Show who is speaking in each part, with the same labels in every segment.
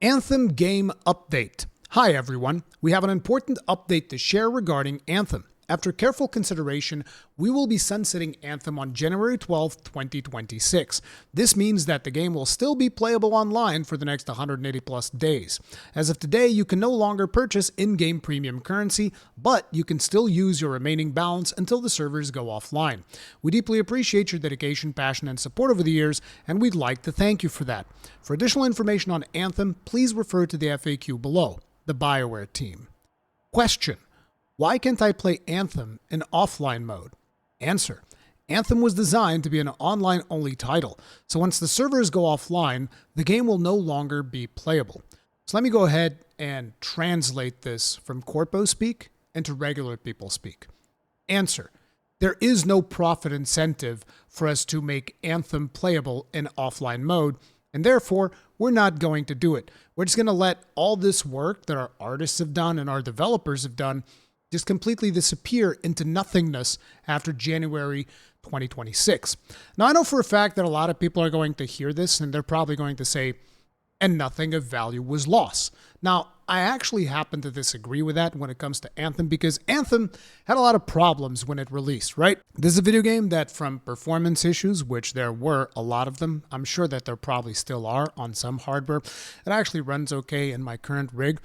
Speaker 1: Anthem game update. Hi everyone, we have an important update to share regarding Anthem. After careful consideration, we will be sunsetting Anthem on January 12, 2026. This means that the game will still be playable online for the next 180 plus days. As of today, you can no longer purchase in-game premium currency, but you can still use your remaining balance until the servers go offline. We deeply appreciate your dedication, passion, and support over the years, and we'd like to thank you for that. For additional information on Anthem, please refer to the FAQ below. The BioWare team. Question. Why can't I play Anthem in offline mode? Answer. Anthem was designed to be an online-only title, so once the servers go offline, the game will no longer be playable. So let me go ahead and translate this from corpo speak into regular people speak. Answer. There is no profit incentive for us to make Anthem playable in offline mode, and therefore, we're not going to do it. We're just going to let all this work that our artists have done and our developers have done just completely disappear into nothingness after January 2026. Now, I know for a fact that a lot of people are going to hear this and they're probably going to say, and nothing of value was lost. Now, I actually happen to disagree with that when it comes to Anthem because Anthem had a lot of problems when it released, right? This is a video game that from performance issues, which there were a lot of them, I'm sure that there probably still are on some hardware, it actually runs okay in my current rig.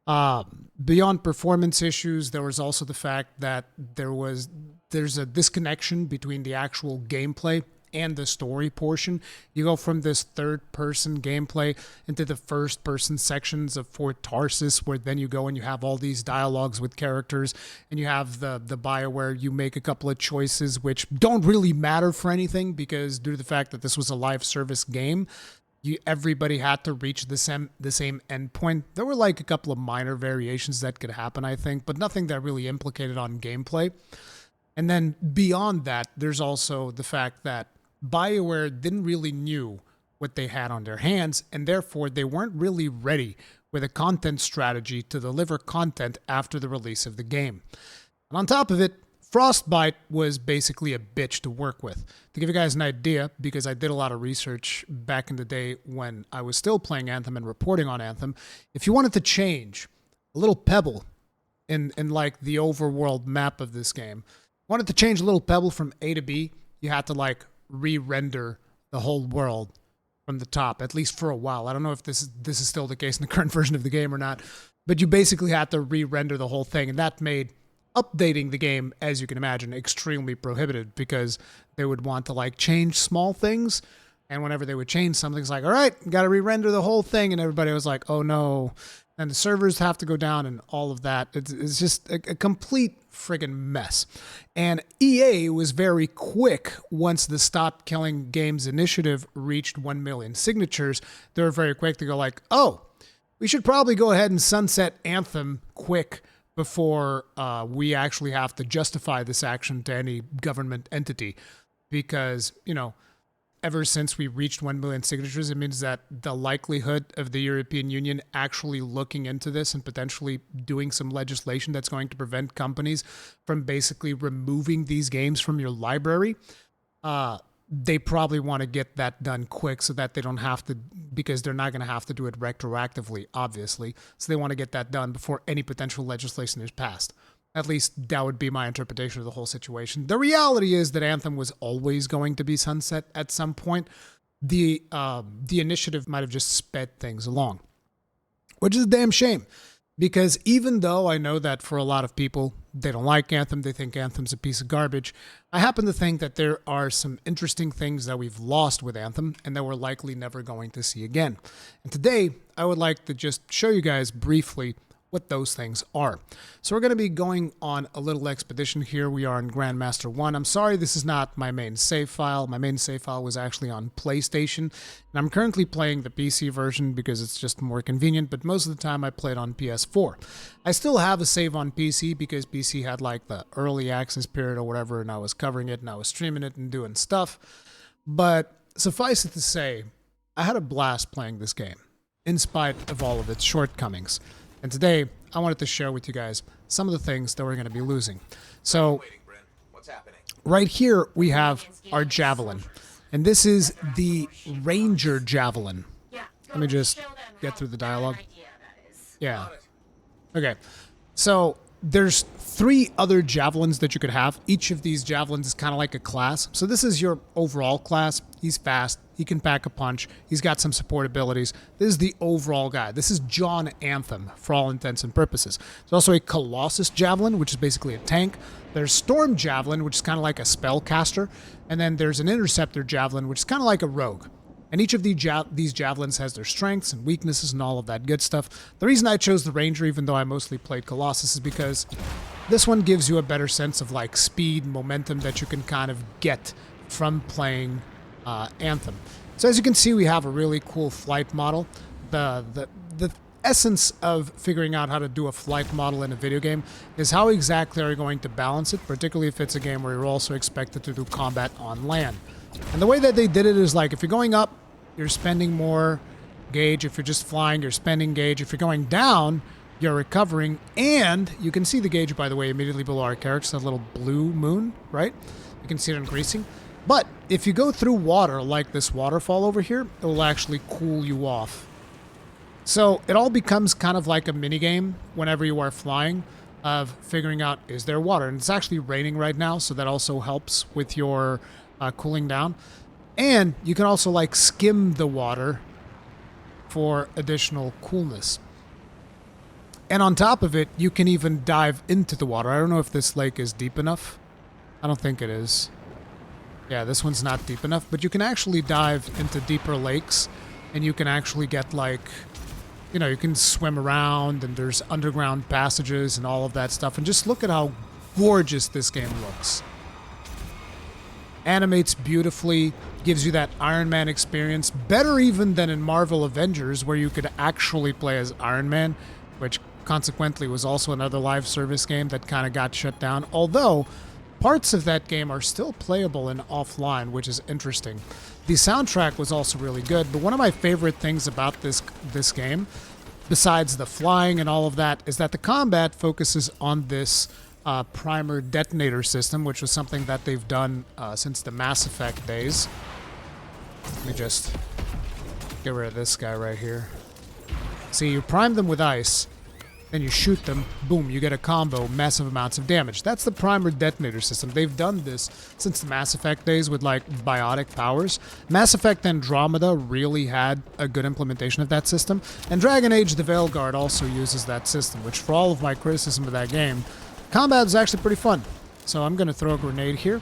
Speaker 1: Beyond performance issues, there was also the fact that there's a disconnection between the actual gameplay and the story portion. You go from this third-person gameplay into the first-person sections of Fort Tarsis, where then you go and you have all these dialogues with characters, and you have the BioWare, you make a couple of choices which don't really matter for anything, because due to the fact that this was a live service game, everybody had to reach the same endpoint. There were like a couple of minor variations that could happen, I think, but nothing that really implicated on gameplay. And then beyond that, there's also the fact that BioWare didn't really knew what they had on their hands, and therefore they weren't really ready with a content strategy to deliver content after the release of the game. And on top of it, Frostbite was basically a bitch to work with. To give you guys an idea, because I did a lot of research back in the day when I was still playing Anthem and reporting on Anthem, if you wanted to change a little pebble in like the overworld map of this game, wanted to change a little pebble from A to B, you had to like re-render the whole world from the top, at least for a while. I don't know if this is still the case in the current version of the game or not, but you basically had to re-render the whole thing, and that made updating the game, as you can imagine, extremely prohibited because they would want to like change small things, and whenever they would change something, it's like, all right, got to re-render the whole thing, and everybody was like, oh no, and the servers have to go down and all of that. It's just a complete friggin' mess. And EA was very quick once the Stop Killing Games initiative reached 1 million signatures. They were very quick to go like, oh, we should probably go ahead and sunset Anthem quick before we actually have to justify this action to any government entity. Because, you know, ever since we reached 1 million signatures, it means that the likelihood of the European Union actually looking into this and potentially doing some legislation that's going to prevent companies from basically removing these games from your library, they probably want to get that done quick so that they don't have to, because they're not going to have to do it retroactively, obviously. So they want to get that done before any potential legislation is passed. At least that would be my interpretation of the whole situation. The reality is that Anthem was always going to be sunset at some point. The initiative might have just sped things along, which is a damn shame. Because even though I know that for a lot of people, they don't like Anthem, they think Anthem's a piece of garbage, I happen to think that there are some interesting things that we've lost with Anthem and that we're likely never going to see again. And today, I would like to just show you guys briefly what those things are. So we're going to be going on a little expedition here. We are in Grandmaster 1. I'm sorry this is not my main save file. My main save file was actually on PlayStation, and I'm currently playing the PC version because it's just more convenient, but most of the time I played on PS4. I still have a save on PC because PC had like the early access period or whatever, and I was covering it and I was streaming it and doing stuff. But suffice it to say, I had a blast playing this game, in spite of all of its shortcomings. And today, I wanted to share with you guys some of the things that we're going to be losing. So, right here, we have our Javelin. And this is the Ranger Javelin. Let me just get through the dialogue. Yeah. Okay. So there's 3 other javelins that you could have. Each of these javelins is kind of like a class. So this is your overall class. He's fast. He can pack a punch. He's got some support abilities. This is the overall guy. This is John Anthem for all intents and purposes. There's also a Colossus Javelin, which is basically a tank. There's Storm Javelin, which is kind of like a spellcaster. And then there's an Interceptor Javelin, which is kind of like a rogue. And each of these javelins has their strengths and weaknesses and all of that good stuff. The reason I chose the Ranger, even though I mostly played Colossus, is because this one gives you a better sense of like speed, momentum that you can kind of get from playing Anthem. So as you can see, we have a really cool flight model. The essence of figuring out how to do a flight model in a video game is how exactly are you going to balance it, particularly if it's a game where you're also expected to do combat on land. And the way that they did it is like if you're going up, you're spending more gauge. If you're just flying, you're spending gauge. If you're going down, you're recovering. And you can see the gauge, by the way, immediately below our character, that little blue moon, right? You can see it increasing. But if you go through water, like this waterfall over here, it will actually cool you off. So it all becomes kind of like a minigame whenever you are flying of figuring out, is there water? And it's actually raining right now, so that also helps with your cooling down. And you can also like skim the water for additional coolness. And on top of it, you can even dive into the water. I don't know if this lake is deep enough. I don't think it is. Yeah, this one's not deep enough, but you can actually dive into deeper lakes and you can actually get like, you know, you can swim around and there's underground passages and all of that stuff. And just look at how gorgeous this game looks. Animates beautifully, gives you that Iron Man experience, better even than in Marvel Avengers, where you could actually play as Iron Man, which consequently was also another live service game that kind of got shut down, although parts of that game are still playable and offline, which is interesting. The soundtrack was also really good, but one of my favorite things about this game, besides the flying and all of that, is that the combat focuses on this primer detonator system, which was something that they've done since the Mass Effect days. Let me just get rid of this guy right here. See, you prime them with ice, then you shoot them, boom, you get a combo, massive amounts of damage. That's the primer detonator system. They've done this since the Mass Effect days with like biotic powers. Mass Effect Andromeda really had a good implementation of that system, and Dragon Age the Veilguard also uses that system, which for all of my criticism of that game, combat is actually pretty fun. So I'm going to throw a grenade here,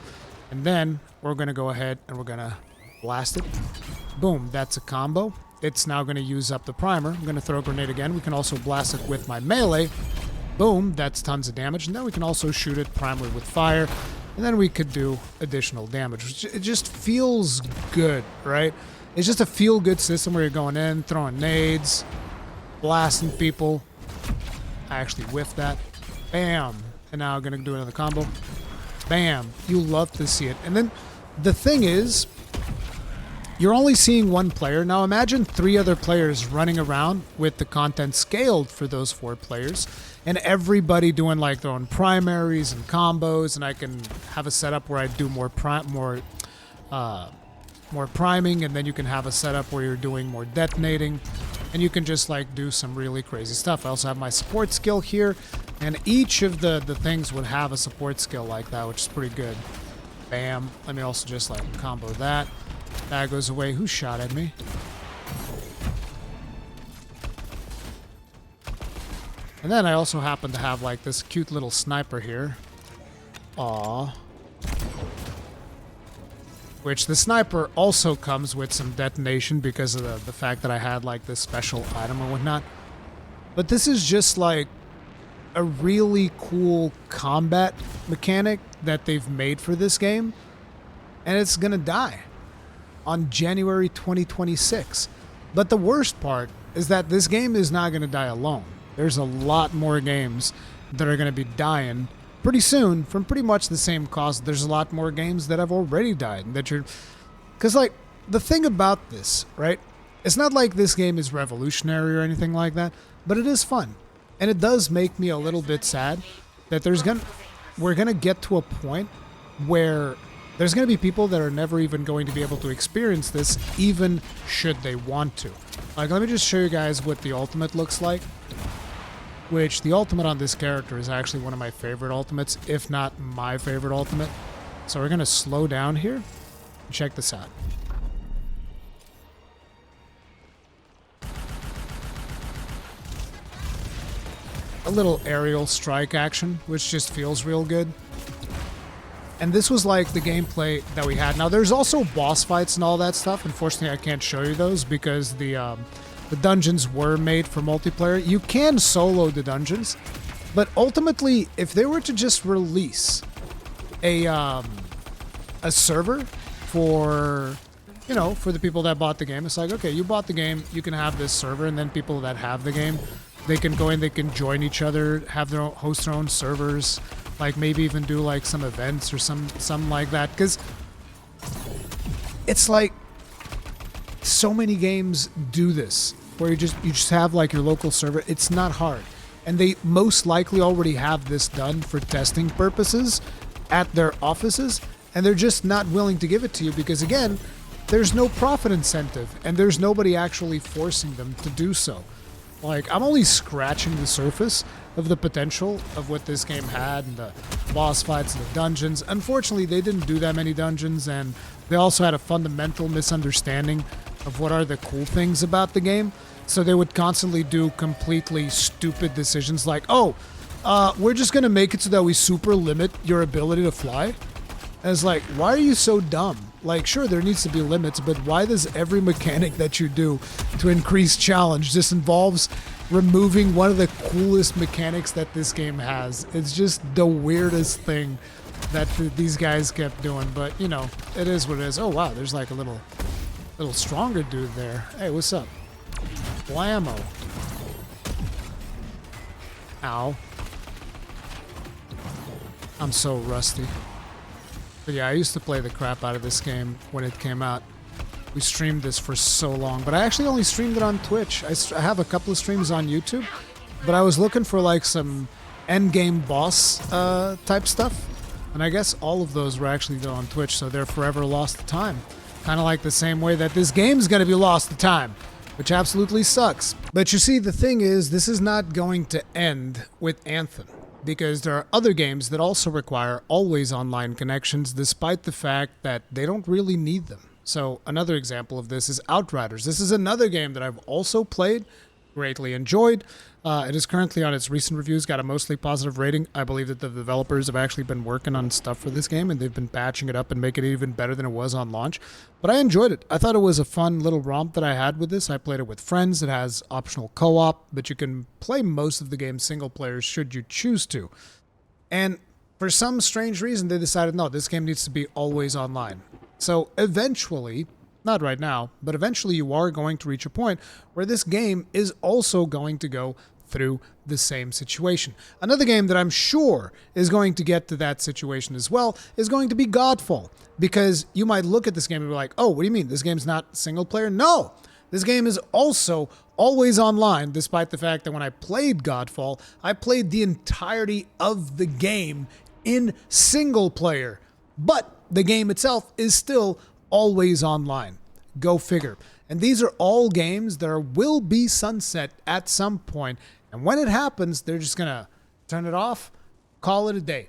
Speaker 1: and then we're going to go ahead and we're going to blast it. Boom, that's a combo. It's now going to use up the primer. I'm going to throw a grenade again. We can also blast it with my melee. Boom, that's tons of damage. And then we can also shoot it primarily with fire. And then we could do additional damage. It just feels good, right? It's just a feel-good system where you're going in, throwing nades, blasting people. I actually whiffed that. Bam. And now I'm going to do another combo. Bam. You love to see it. And then the thing is, you're only seeing one player. Now imagine 3 other players running around with the content scaled for those 4 players, and everybody doing like their own primaries and combos, and I can have a setup where I do more priming, and then you can have a setup where you're doing more detonating, and you can just like do some really crazy stuff. I also have my support skill here, and each of the things would have a support skill like that, which is pretty good. Bam. Let me also just like combo that. That goes away. Who shot at me? And then I also happen to have like this cute little sniper here. Aww. Which the sniper also comes with some detonation because of the fact that I had like this special item or whatnot. But this is just like a really cool combat mechanic that they've made for this game. And it's gonna die on January 2026. But the worst part is that this game is not going to die alone. There's a lot more games that are going to be dying pretty soon from pretty much the same cause. There's a lot more games that have already died. Because, like, the thing about this, right? It's not like this game is revolutionary or anything like that, but it is fun. And it does make me a little bit sad that we're going to get to a point where there's going to be people that are never even going to be able to experience this, even should they want to. Like, let me just show you guys what the ultimate looks like. Which, the ultimate on this character is actually one of my favorite ultimates, if not my favorite ultimate. So we're going to slow down here and check this out. A little aerial strike action, which just feels real good. And this was like the gameplay that we had. Now, there's also boss fights and all that stuff. Unfortunately, I can't show you those because the dungeons were made for multiplayer. You can solo the dungeons, but ultimately, if they were to just release a server for, you know, for the people that bought the game, it's like, okay, you bought the game, you can have this server, and then people that have the game, they can go in, they can join each other, have their own, host their own servers, like maybe even do like some events or something like that. Because it's like so many games do this, where you just have like your local server. It's not hard, and they most likely already have this done for testing purposes at their offices, and they're just not willing to give it to you because, again, there's no profit incentive, and there's nobody actually forcing them to do so. Like, I'm only scratching the surface of the potential of what this game had, and the boss fights and the dungeons. Unfortunately, they didn't do that many dungeons, and they also had a fundamental misunderstanding of what are the cool things about the game. So they would constantly do completely stupid decisions like, oh, we're just going to make it so that we super limit your ability to fly. And it's like, why are you so dumb? Like, sure, there needs to be limits, but why does every mechanic that you do to increase challenge just involves removing one of the coolest mechanics that this game has? It's just the weirdest thing that these guys kept doing, but, you know, it is what it is. Oh, wow, there's like a little stronger dude there. Hey, what's up? Blammo. Ow. I'm so rusty. But yeah, I used to play the crap out of this game when it came out. We streamed this for so long, but I actually only streamed it on Twitch. I have a couple of streams on YouTube, but I was looking for like some endgame boss type stuff, and I guess all of those were actually done on Twitch, so they're forever lost to time. Kind of like the same way that this game's gonna be lost to time, which absolutely sucks. But you see, the thing is, this is not going to end with Anthem, because there are other games that also require always online connections, despite the fact that they don't really need them. So another example of this is Outriders. This is another game that I've also played, greatly enjoyed. It is currently on its recent reviews, got a mostly positive rating. I believe that the developers have actually been working on stuff for this game, and they've been patching it up and making it even better than it was on launch. But I enjoyed it. I thought it was a fun little romp that I had with this. I played it with friends. It has optional co-op, but you can play most of the game single player should you choose to. And for some strange reason, they decided, no, this game needs to be always online. So eventually, not right now, but eventually you are going to reach a point where this game is also going to go through the same situation. Another game that I'm sure is going to get to that situation as well is going to be Godfall. Because you might look at this game and be like, oh, what do you mean? This game's not single player? No! This game is also always online, despite the fact that when I played Godfall, I played the entirety of the game in single player. But the game itself is still always online. Go figure. And these are all games that will be sunset at some point. And when it happens, they're just going to turn it off, call it a day,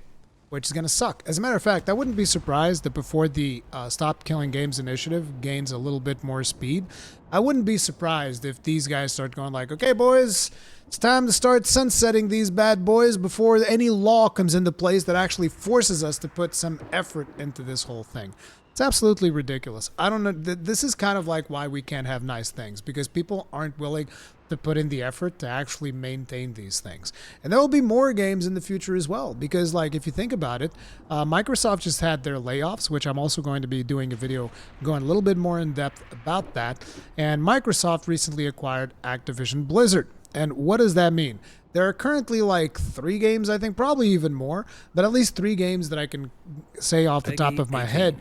Speaker 1: which is going to suck. As a matter of fact, I wouldn't be surprised that before the Stop Killing Games initiative gains a little bit more speed, I wouldn't be surprised if these guys start going like, okay, boys, it's time to start sunsetting these bad boys before any law comes into place that actually forces us to put some effort into this whole thing. It's absolutely ridiculous. I don't know. This is kind of like why we can't have nice things, because people aren't willing to put in the effort to actually maintain these things. And there will be more games in the future as well, because like if you think about it, Microsoft just had their layoffs, which I'm also going to be doing a video going a little bit more in depth about that. And Microsoft recently acquired Activision Blizzard. And what does that mean? There are currently like 3 games, I think, probably even more, but at least 3 games that I can say off the top of my head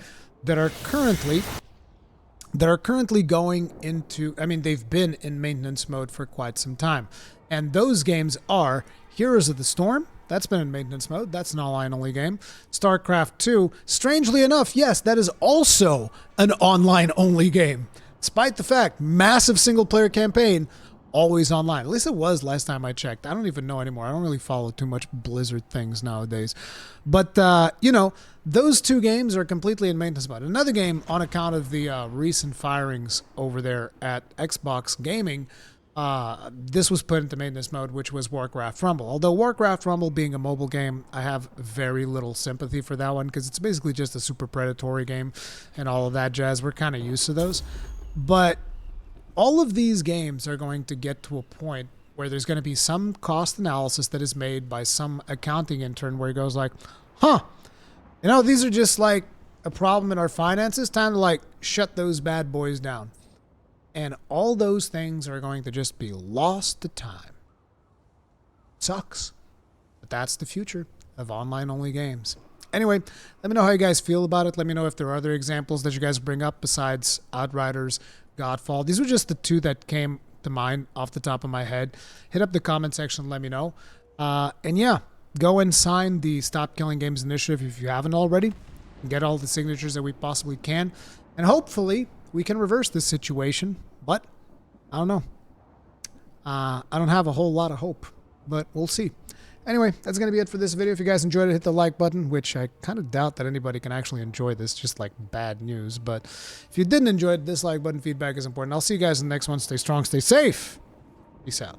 Speaker 1: that are currently going into, I mean, they've been in maintenance mode for quite some time. And those games are Heroes of the Storm. That's been in maintenance mode. That's an online-only game. StarCraft 2. Strangely enough, yes, that is also an online-only game. Despite the fact, massive single-player campaign, always online. At least it was last time I checked. I don't even know anymore. I don't really follow too much Blizzard things nowadays. But, you know, those two games are completely in maintenance mode. Another game, on account of the recent firings over there at Xbox Gaming, this was put into maintenance mode, which was Warcraft Rumble. Although Warcraft Rumble being a mobile game, I have very little sympathy for that one because it's basically just a super predatory game and all of that jazz. We're kind of used to those. But all of these games are going to get to a point where there's going to be some cost analysis that is made by some accounting intern where he goes like, huh, you know, these are just like a problem in our finances. Time to like shut those bad boys down. And all those things are going to just be lost to time. Sucks. But that's the future of online-only games. Anyway, let me know how you guys feel about it. Let me know if there are other examples that you guys bring up besides Outriders, Godfall. These were just the two that came to mind off the top of my head. Hit up the comment section and let me know. And yeah, go and sign the Stop Killing Games initiative if you haven't already. Get all the signatures that we possibly can. And hopefully we can reverse this situation. But I don't know. I don't have a whole lot of hope. But we'll see. Anyway, that's going to be it for this video. If you guys enjoyed it, hit the like button, which I kind of doubt that anybody can actually enjoy this, just like bad news. But if you didn't enjoy it, dislike button feedback is important. I'll see you guys in the next one. Stay strong, stay safe. Peace out.